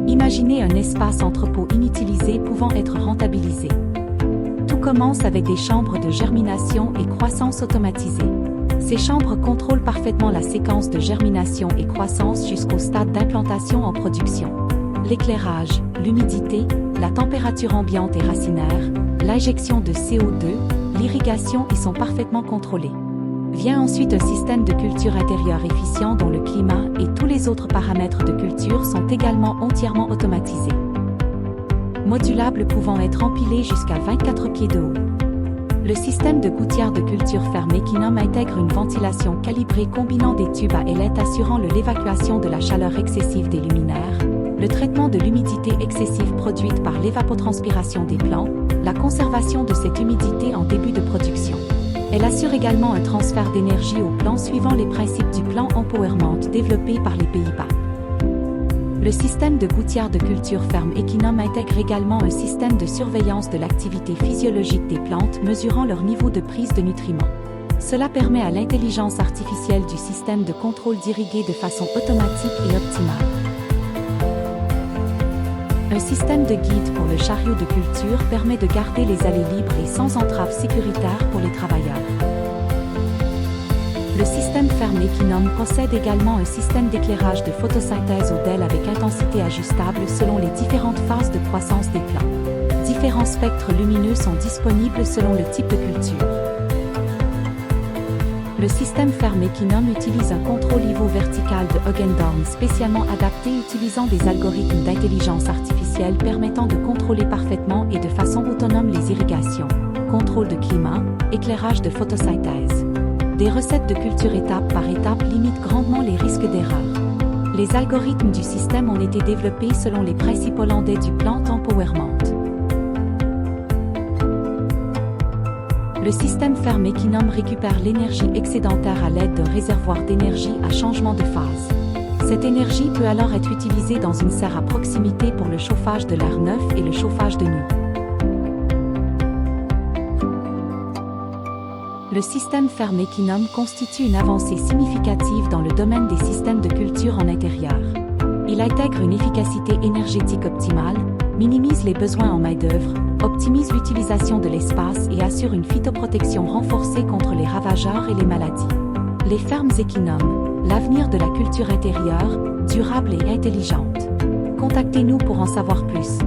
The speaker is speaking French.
Imaginez un espace entrepôt inutilisé pouvant être rentabilisé. Tout commence avec des chambres de germination et croissance automatisées. Ces chambres contrôlent parfaitement la séquence de germination et croissance jusqu'au stade d'implantation en production. L'éclairage, l'humidité, la température ambiante et racinaire, l'injection de CO2, l'irrigation y sont parfaitement contrôlés. Vient ensuite un système de culture intérieure efficient dont le climat et tous les autres paramètres de culture sont également entièrement automatisés. Modulable pouvant être empilé jusqu'à 24 pieds de haut. Le système de gouttière de culture ferme Equinum intègre une ventilation calibrée combinant des tubes à ailettes assurant l'évacuation de la chaleur excessive des luminaires, le traitement de l'humidité excessive produite par l'évapotranspiration des plants, la conservation de cette humidité en début de production. Elle assure également un transfert d'énergie au plant suivant les principes du plan Empowerment développé par les Pays-Bas. Le système de gouttière de culture ferme Equinum intègre également un système de surveillance de l'activité physiologique des plantes mesurant leur niveau de prise de nutriments. Cela permet à l'intelligence artificielle du système de contrôle d'irriguer de façon automatique et optimale. Un système de guide pour le chariot de culture permet de garder les allées libres et sans entrave sécuritaire pour les travailleurs. Le système ferme Equinum possède également un système d'éclairage de photosynthèse au DEL avec intensité ajustable selon les différentes phases de croissance des plants. Différents spectres lumineux sont disponibles selon le type de culture. Le système ferme Equinum utilise un contrôle niveau vertical de Huggendorn spécialement adapté utilisant des algorithmes d'intelligence artificielle permettant de contrôler parfaitement et de façon autonome les irrigations, contrôle de climat, éclairage de photosynthèse. Des recettes de culture étape par étape limitent grandement les risques d'erreur. Les algorithmes du système ont été développés selon les principes hollandais du plan Empowerment. Le système ferme Equinum récupère l'énergie excédentaire à l'aide d'un réservoir d'énergie à changement de phase. Cette énergie peut alors être utilisée dans une serre à proximité pour le chauffage de l'air neuf et le chauffage de nuit. Le système ferme Equinum constitue une avancée significative dans le domaine des systèmes de culture en intérieur. Il intègre une efficacité énergétique optimale, minimise les besoins en main-d'œuvre, optimise l'utilisation de l'espace et assure une phytoprotection renforcée contre les ravageurs et les maladies. Les fermes Equinum, l'avenir de la culture intérieure, durable et intelligente. Contactez-nous pour en savoir plus.